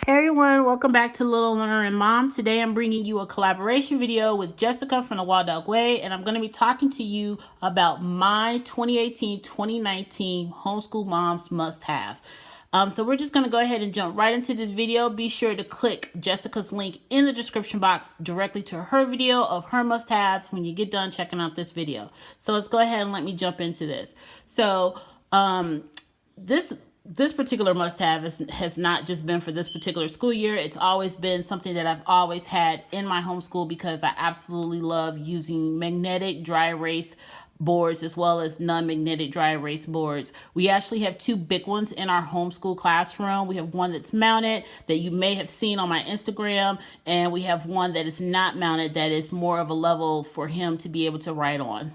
Hey everyone, welcome back to Little Learner and Mom. Today I'm bringing you a collaboration video with Jessica from the Wild Dog Way, and I'm going to be talking to you about my 2018-2019 homeschool moms must-haves. So we're just going to go ahead and jump right into this video. Be sure to click Jessica's link in the description box directly to her video of her must-haves when you get done checking out this video. So let's go ahead and let me jump into this. So this particular must-have has not just been for this particular school year. It's always been something that I've always had in my homeschool because I absolutely love using magnetic dry erase boards as well as non-magnetic dry erase boards. We actually have two big ones in our homeschool classroom. We have one that's mounted that you may have seen on my Instagram, and we have one that is not mounted that is more of a level for him to be able to write on.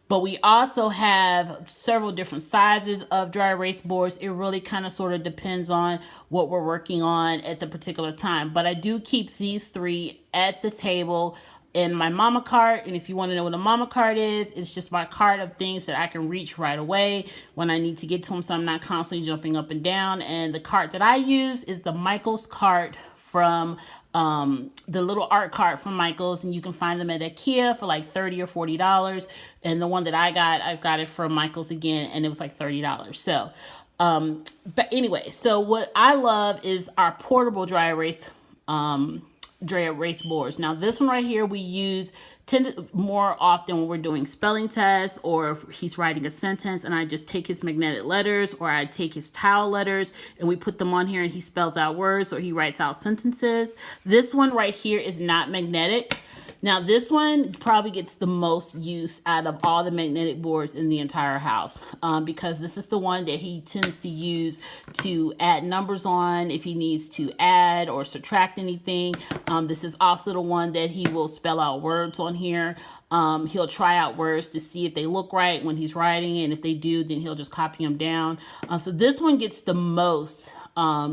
But we also have several different sizes of dry erase boards. It really kind of sort of depends on what we're working on at the particular time. But I do keep these three at the table in my mama cart. And if you want to know what a mama cart is, it's just my cart of things that I can reach right away when I need to get to them, so I'm not constantly jumping up and down. And the cart that I use is the Michaels cart from the little art cart from Michaels, and you can find them at IKEA for like $30 or $40. And the one that I got it from Michaels again, and it was like $30. So but anyway, so what I love is our portable dry erase boards. Now this one right here we use more often when we're doing spelling tests, or if he's writing a sentence and I just take his magnetic letters, or I take his tile letters and we put them on here and he spells out words or he writes out sentences. This one right here is not magnetic. Now this one probably gets the most use out of all the magnetic boards in the entire house, because this is the one that he tends to use to add numbers on if he needs to add or subtract anything. This is also the one that he will spell out words on here. He'll try out words to see if they look right when he's writing it, and if they do, then he'll just copy them down. So this one gets the most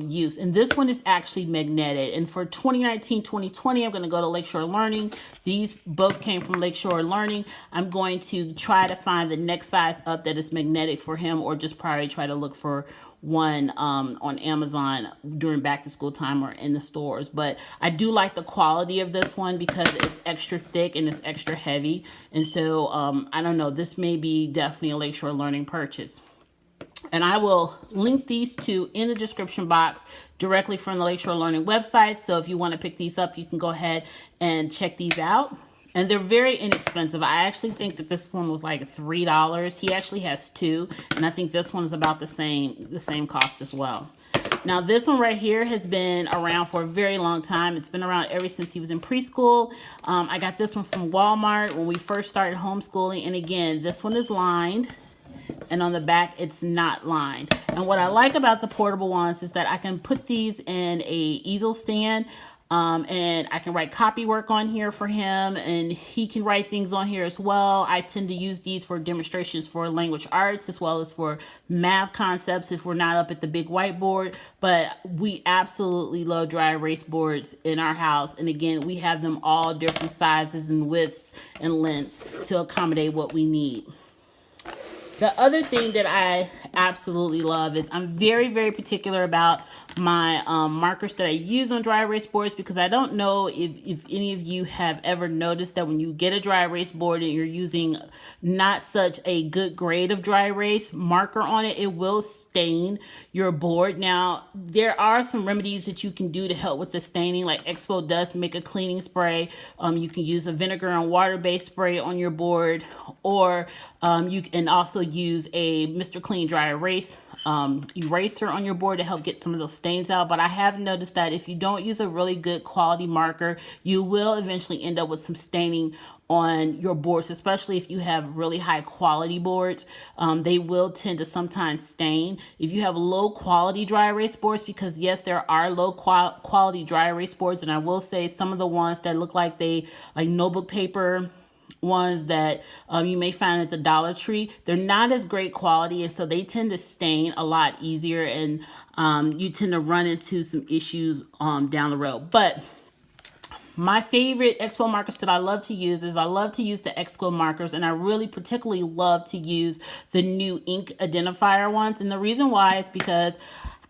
use, and this one is actually magnetic. And for 2019-2020, I'm going to go to Lakeshore Learning. These both came from Lakeshore Learning. I'm going to try to find the next size up that is magnetic for him, or just probably try to look for one on Amazon during back to school time or in the stores. But I do like the quality of this one because it's extra thick and it's extra heavy. And so I don't know, this may be definitely a Lakeshore Learning purchase. And I will link these two in the description box directly from the Lakeshore Learning website. So if you want to pick these up, you can go ahead and check these out. And they're very inexpensive. I actually think that this one was like $3. He actually has two, and I think this one is about the same cost as well. Now this one right here has been around for a very long time. It's been around ever since he was in preschool. I got this one from Walmart when we first started homeschooling. And again, this one is lined, and on the back it's not lined. And what I like about the portable ones is that I can put these in a easel stand, and I can write copy work on here for him, and he can write things on here as well. I tend to use these for demonstrations for language arts as well as for math concepts if we're not up at the big whiteboard. But we absolutely love dry erase boards in our house, and again, we have them all different sizes and widths and lengths to accommodate what we need. The other thing that I absolutely love is I'm very, very particular about my markers that I use on dry erase boards, because I don't know if any of you have ever noticed that when you get a dry erase board and you're using not such a good grade of dry erase marker on it, it will stain your board. Now, there are some remedies that you can do to help with the staining, like Expo does make a cleaning spray. You can use a vinegar and water-based spray on your board, or you can also use a Mr. Clean dry erase eraser on your board to help get some of those stains out. But I have noticed that if you don't use a really good quality marker, you will eventually end up with some staining on your boards, especially if you have really high quality boards. They will tend to sometimes stain. If you have low quality dry erase boards, because yes, there are low quality dry erase boards, and I will say some of the ones that look like notebook paper ones that you may find at the Dollar Tree, they're not as great quality, and so they tend to stain a lot easier, and you tend to run into some issues down the road. But my favorite Expo markers that I love to use is I love to use the Expo markers, and I really particularly love to use the new ink identifier ones. And the reason why is because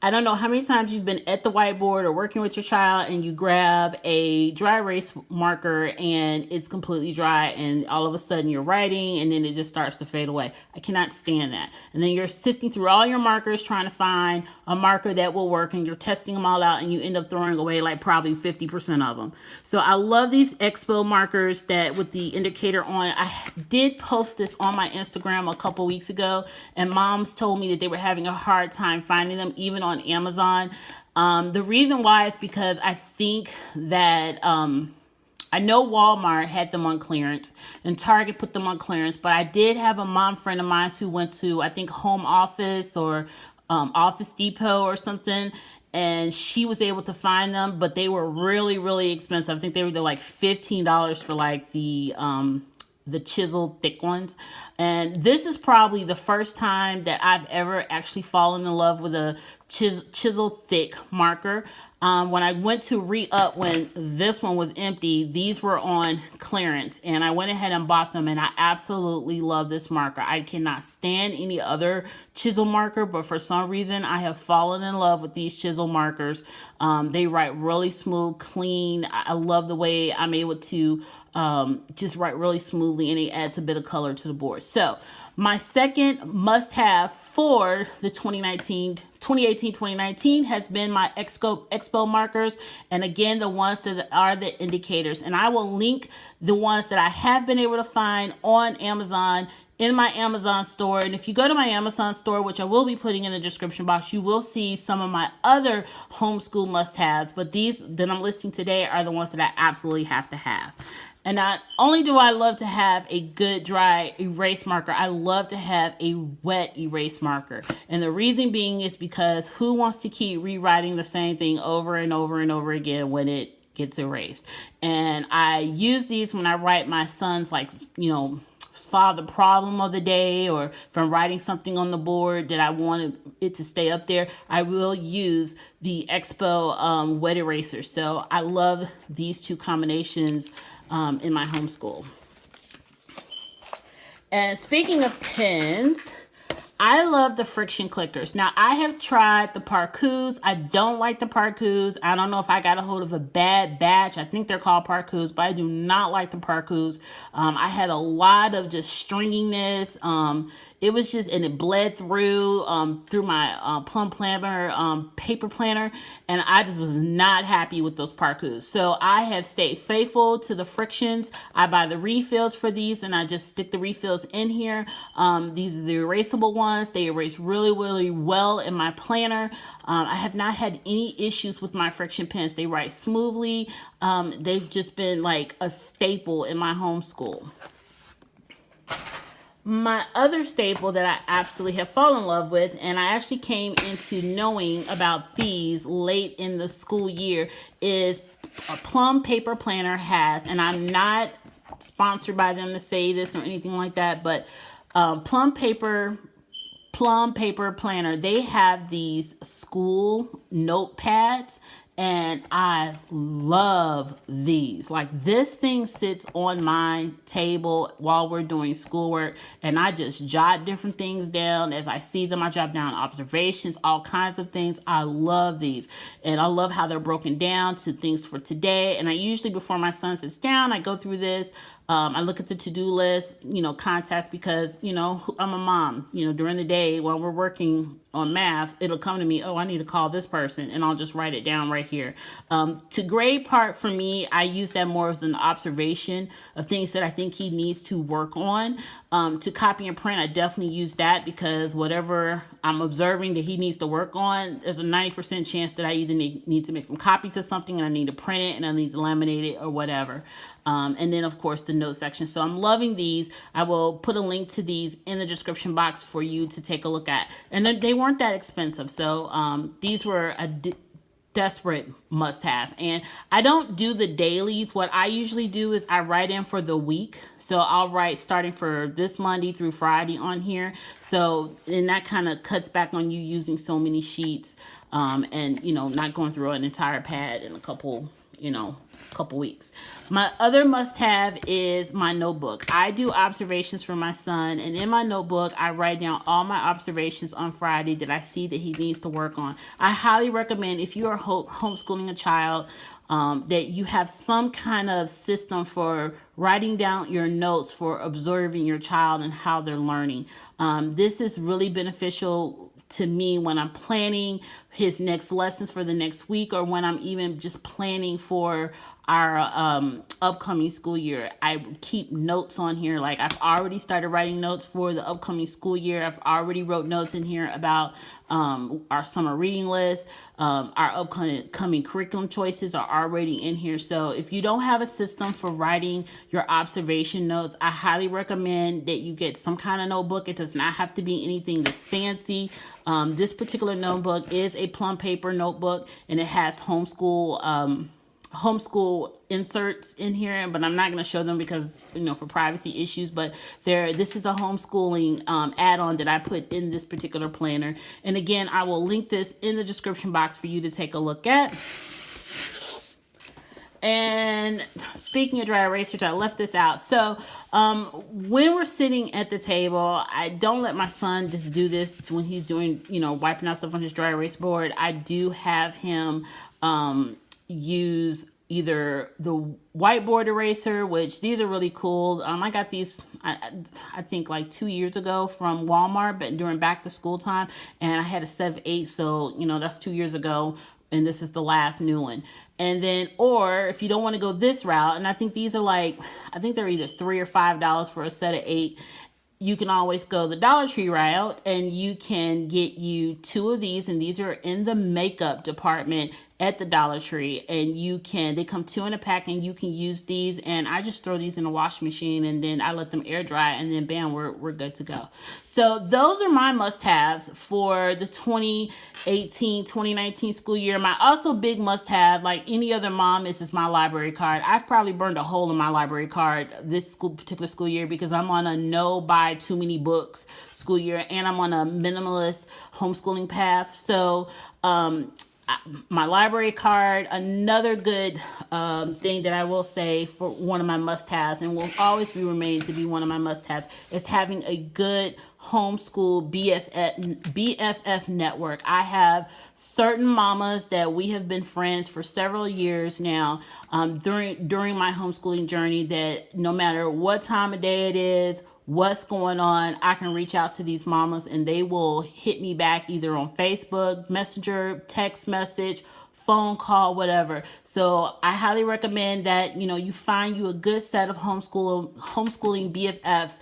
I don't know how many times you've been at the whiteboard or working with your child and you grab a dry erase marker and it's completely dry and all of a sudden you're writing and then it just starts to fade away. I cannot stand that. And then you're sifting through all your markers trying to find a marker that will work, and you're testing them all out and you end up throwing away like probably 50% of them. So I love these Expo markers that with the indicator on. I did post this on my Instagram a couple weeks ago, and moms told me that they were having a hard time finding them even on Amazon. The reason why is because I think that I know Walmart had them on clearance and Target put them on clearance, but I did have a mom friend of mine who went to, I think, Home Office or Office Depot or something, and she was able to find them, but they were really, really expensive. I think they were like $15 for like the chiseled thick ones. And this is probably the first time that I've ever actually fallen in love with a chiseled thick marker. When I went to re-up when this one was empty, these were on clearance and I went ahead and bought them, and I absolutely love this marker. I cannot stand any other chisel marker, but for some reason I have fallen in love with these chisel markers. They write really smooth, clean. I love the way I'm able to just write really smoothly, and it adds a bit of color to the board. So my second must-have for the 2018-2019 has been my Expo markers. And again, the ones that are the indicators. And I will link the ones that I have been able to find on Amazon in my Amazon store. And if you go to my Amazon store, which I will be putting in the description box, you will see some of my other homeschool must-haves. But these that I'm listing today are the ones that I absolutely have to have. And not only do I love to have a good dry erase marker, I love to have a wet erase marker. And the reason being is because who wants to keep rewriting the same thing over and over and over again when it gets erased? And I use these when I write my son's, like, solve the problem of the day, or if I'm writing something on the board that I wanted it to stay up there, I will use the Expo wet eraser. So I love these two combinations in my homeschool. And speaking of pens, I love the friction clickers. Now, I have tried the Parcous. I don't like the Parcous. I don't know if I got a hold of a bad batch. I think they're called Parcous, but I do not like the Parcous. I had a lot of just stringiness. It was just, and it bled through my Plum planner, paper planner, and I just was not happy with those Parcous. So I have stayed faithful to the frictions. I buy the refills for these, and I just stick the refills in here. These are the erasable ones. They erase really, really well in my planner. I have not had any issues with my friction pens. They write smoothly. They've just been like a staple in my homeschool. My other staple that I absolutely have fallen in love with, and I actually came into knowing about these late in the school year, is a Plum paper planner has, and I'm not sponsored by them to say this or anything like that, but Plum paper planner, they have these school notepads, and I love these. Like, this thing sits on my table while we're doing schoolwork, and I just jot different things down as I see them. I jot down observations, all kinds of things. I love these, and I love how they're broken down to things for today. And I usually, before my son sits down, I go through this. I look at the to-do list, contacts, because, I'm a mom, during the day while we're working on math, it'll come to me, oh, I need to call this person, and I'll just write it down right here. To grade part, for me, I use that more as an observation of things that I think he needs to work on. To copy and print, I definitely use that, because whatever I'm observing that he needs to work on, there's a 90% chance that I either need to make some copies of something, and I need to print it, and I need to laminate it, or whatever. And then, of course, the note section. So I'm loving these. I will put a link to these in the description box for you to take a look at. And they weren't that expensive. So these were a desperate must-have. And I don't do the dailies. What I usually do is I write in for the week. So I'll write starting for this Monday through Friday on here. So, and that kind of cuts back on you using so many sheets and, not going through an entire pad in a couple couple weeks. My other must-have is my notebook. I do observations for my son, and in my notebook, I write down all my observations on Friday that I see that he needs to work on. I highly recommend, if you are homeschooling a child, that you have some kind of system for writing down your notes for observing your child and how they're learning. This is really beneficial to me when I'm planning his next lessons for the next week, or when I'm even just planning for our upcoming school year. I keep notes on here. Like, I've already started writing notes for the upcoming school year. I've already wrote notes in here about our summer reading list. Our upcoming curriculum choices are already in here. So if you don't have a system for writing your observation notes, I highly recommend that you get some kind of notebook. It does not have to be anything that's fancy. This particular notebook is a Plum paper notebook, and it has homeschool inserts in here, but I'm not going to show them because, for privacy issues. But this is a homeschooling add-on that I put in this particular planner. And again, I will link this in the description box for you to take a look at. And speaking of dry erasers, I left this out. So when we're sitting at the table, I don't let my son just do this when he's doing, wiping out stuff on his dry erase board. I do have him use either the whiteboard eraser, which these are really cool. I got these, I think like 2 years ago from Walmart, but during back to school time, and I had a 7 of 8, so that's 2 years ago, and this is the last new one. And then, or if you don't want to go this route, and I think these are I think they're either $3 or $5 for a set of 8. You can always go the Dollar Tree route, and you can get you 2 of these, and these are in the makeup department at the Dollar Tree, and they come 2 in a pack, and you can use these. And I just throw these in the washing machine, and then I let them air dry, and then bam, we're good to go. So those are my must-haves for the 2018-2019 school year. My also big must-have, like any other mom, is my library card. I've probably burned a hole in my library card this particular school year, because I'm on a no buy too many books school year, and I'm on a minimalist homeschooling path. So my library card, another good thing that I will say for one of my must-haves, and will always remain to be one of my must-haves, is having a good homeschool BFF network. I have certain mamas that we have been friends for several years now, during my homeschooling journey, that no matter what time of day it is, what's going on, I can reach out to these mamas, and they will hit me back either on Facebook, Messenger, text message, phone call, whatever. So I highly recommend that, you find you a good set of homeschooling BFFs.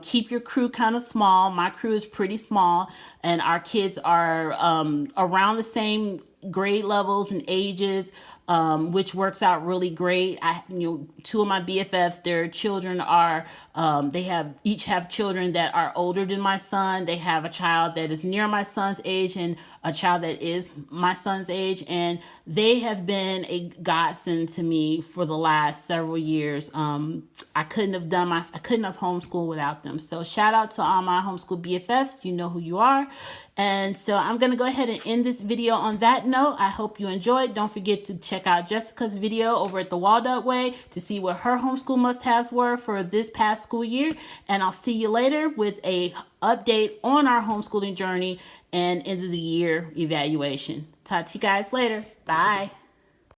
Keep your crew kind of small. My crew is pretty small, and our kids are around the same grade levels and ages, which works out really great. 2 of my BFFs, their children are, each have children that are older than my son. They have a child that is near my son's age and a child that is my son's age, and they have been a godsend to me for the last several years. I couldn't have homeschooled without them. So shout out to all my homeschool BFFs. You know who you are. And so I'm going to go ahead and end this video on that note. I hope you enjoyed. Don't forget to check out Jessica's video over at the Walnut Way to see what her homeschool must-haves were for this past school year. And I'll see you later with a update on our homeschooling journey and end of the year evaluation. Talk to you guys later. Bye.